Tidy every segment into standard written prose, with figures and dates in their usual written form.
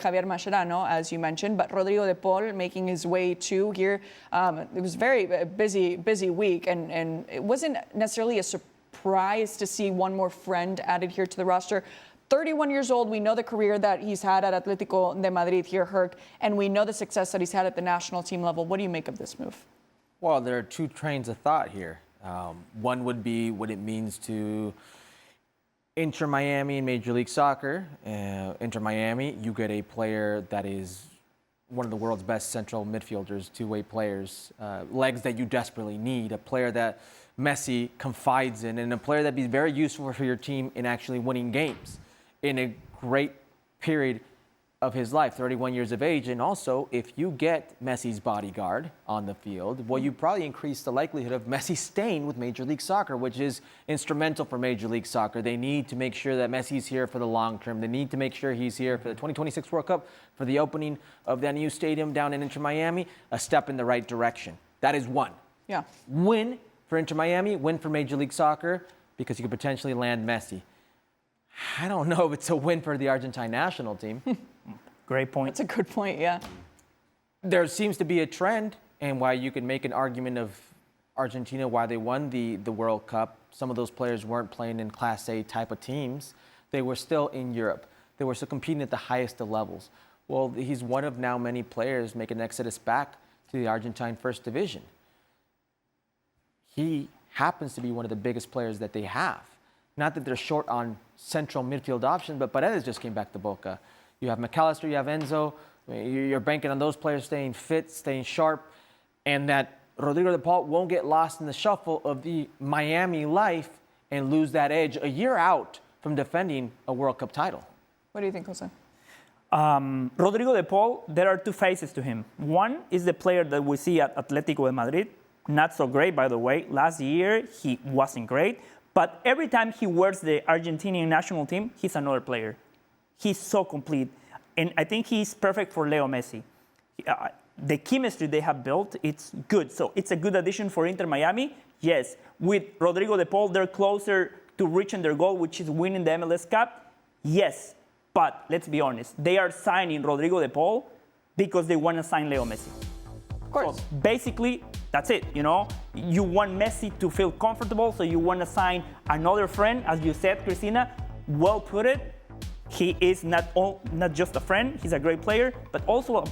Javier Mascherano, as you mentioned, but Rodrigo De Paul making his way too here. It was very busy week, and it wasn't necessarily a surprise to see one more friend added here to the roster. 31 years old, we know the career that he's had at Atletico de Madrid here, Herc, and we know the success that he's had at the national team level. What do you make of this move? Well, there are two trains of thought here. One would be what it means to Inter Miami in Major League Soccer. Inter Miami, you get a player that is one of the world's best central midfielders, two-way players, legs that you desperately need, a player that Messi confides in, and a player that'd be very useful for your team in actually winning games in a great period of his life, 31 years of age. And also, if you get Messi's bodyguard on the field, well, you probably increase the likelihood of Messi staying with Major League Soccer, which is instrumental for Major League Soccer. They need to make sure that Messi's here for the long term. They need to make sure he's here for the 2026 World Cup, for the opening of that new stadium down in Inter Miami, a step in the right direction. That is one. Yeah. Win for Inter Miami, win for Major League Soccer, because you could potentially land Messi. I don't know if it's a win for the Argentine national team. Great point. That's a good point, yeah. There seems to be a trend, and why you could make an argument of Argentina, why they won the World Cup. Some of those players weren't playing in Class A type of teams. They were still in Europe. They were still competing at the highest of levels. Well, he's one of now many players making an exodus back to the Argentine First Division. He happens to be one of the biggest players that they have. Not that they're short on central midfield options, but Paredes just came back to Boca. You have McAllister, you have Enzo. You're banking on those players staying fit, staying sharp, and that Rodrigo De Paul won't get lost in the shuffle of the Miami life and lose that edge a year out from defending a World Cup title. What do you think, Jose? Rodrigo De Paul, there are two faces to him. One is the player that we see at Atletico de Madrid. Not so great, by the way. Last year, he wasn't great. But every time he wears the Argentinian national team, he's another player. He's so complete. And I think he's perfect for Leo Messi. The chemistry they have built, it's good. So it's a good addition for Inter Miami. Yes, with Rodrigo De Paul, they're closer to reaching their goal, which is winning the MLS Cup. Yes, but let's be honest. They are signing Rodrigo De Paul because they want to sign Leo Messi. Of course. So basically, that's it, you know. You want Messi to feel comfortable, so you want to sign another friend, as you said, Christina. Well put it. He is not just a friend, he's a great player, but also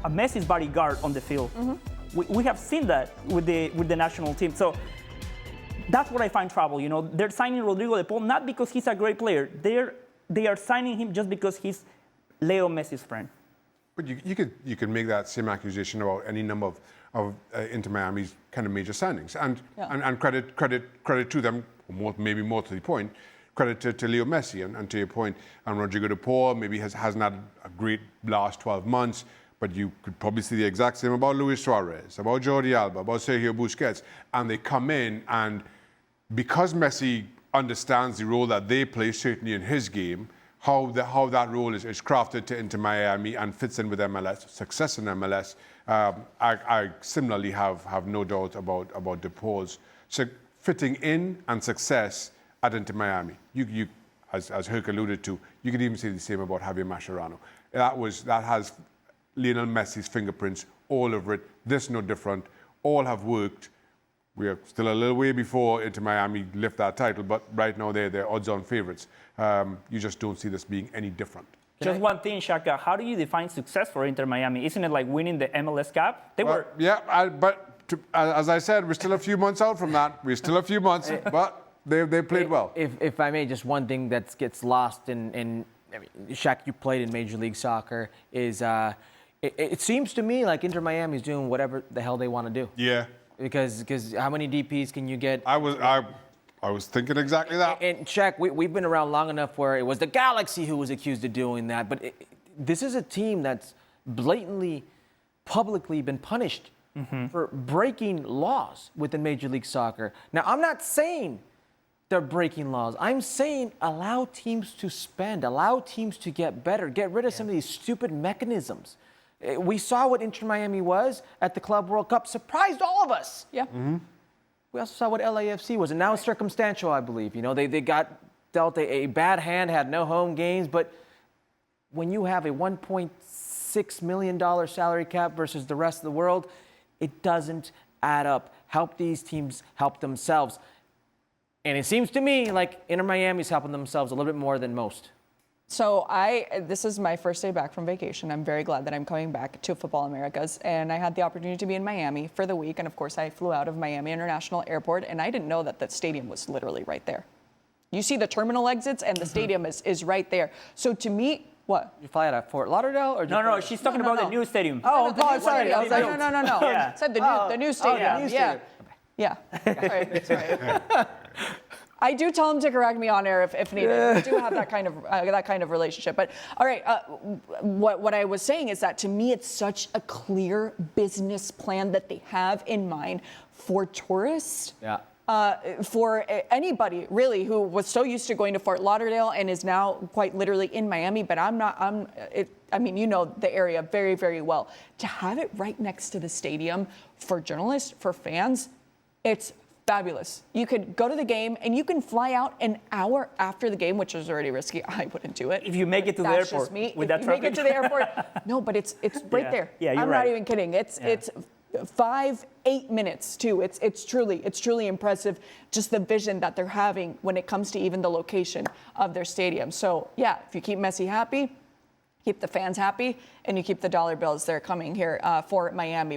a Messi's bodyguard on the field. Mm-hmm. We have seen that with the national team. So that's what I find trouble, you know. They're signing Rodrigo De Paul not because he's a great player. They are signing him just because he's Leo Messi's friend. But you could make that same accusation about any number of Inter Miami's kind of major signings, and credit to them, maybe more to the point, credit to Leo Messi, and to your point, and Rodrigo De Paul maybe hasn't had a great last 12 months, but you could probably see the exact same about Luis Suarez, about Jordi Alba, about Sergio Busquets, and they come in, and because Messi understands the role that they play, certainly in his game, how that role is crafted to Inter Miami and fits in with MLS, success in MLS, I similarly have no doubt about De Paul's fitting in and success at Inter Miami. You as Herc alluded to, you could even say the same about Javier Mascherano. That has Lionel Messi's fingerprints all over it. This no different. All have worked. We are still a little way before Inter Miami lift that title, but right now they're odds-on favorites. You just don't see this being any different. Just one thing, Shaka. How do you define success for Inter Miami? Isn't it like winning the MLS Cup? As I said, we're still a few months out from that. We're still a few months, but they played well. If I may, just one thing that gets lost in I mean, Shaq, you played in Major League Soccer, is it seems to me like Inter Miami is doing whatever the hell they want to do. Yeah. Because how many DPs can you get? I was thinking exactly that. And Shaq, we've been around long enough where it was the Galaxy who was accused of doing that. But this is a team that's blatantly, publicly been punished for breaking laws within Major League Soccer. Now, I'm not saying they're breaking laws. I'm saying allow teams to spend, allow teams to get better, get rid of some of these stupid mechanisms. We saw what Inter Miami was at the Club World Cup. Surprised all of us. Yeah. Mm-hmm. We also saw what LAFC was, and now it's circumstantial, I believe. You know, they got dealt a bad hand, had no home games, but when you have a $1.6 million salary cap versus the rest of the world, it doesn't add up. Help these teams help themselves. And it seems to me like Inter Miami's helping themselves a little bit more than most. So this is my first day back from vacation. I'm very glad that I'm coming back to Football Americas. And I had the opportunity to be in Miami for the week. And of course, I flew out of Miami International Airport. And I didn't know that the stadium was literally right there. You see the terminal exits and the stadium is right there. So to me, what? You fly out of Fort Lauderdale? Or No, she's talking about the new stadium. Oh, sorry. I was like, no. Yeah. Said the new stadium. Yeah. Sorry. I do tell him to correct me on air if needed. We do have that kind of relationship. But all right, what I was saying is that to me, it's such a clear business plan that they have in mind for tourists. Yeah. For anybody really who was so used to going to Fort Lauderdale and is now quite literally in Miami, but I mean, you know the area very, very well. To have it right next to the stadium for journalists, for fans, it's fabulous. You could go to the game and you can fly out an hour after the game, which is already risky. I wouldn't do it. If you make it to the That's airport just me. with If that you traffic. make it to the airport, no, but it's right Yeah. there. Yeah, you're I'm right. not even kidding. It's 5-8 minutes too. It's truly impressive. Just the vision that they're having when it comes to even the location of their stadium. So yeah, if you keep Messi happy, keep the fans happy, and you keep the dollar bills, they're coming here for Miami.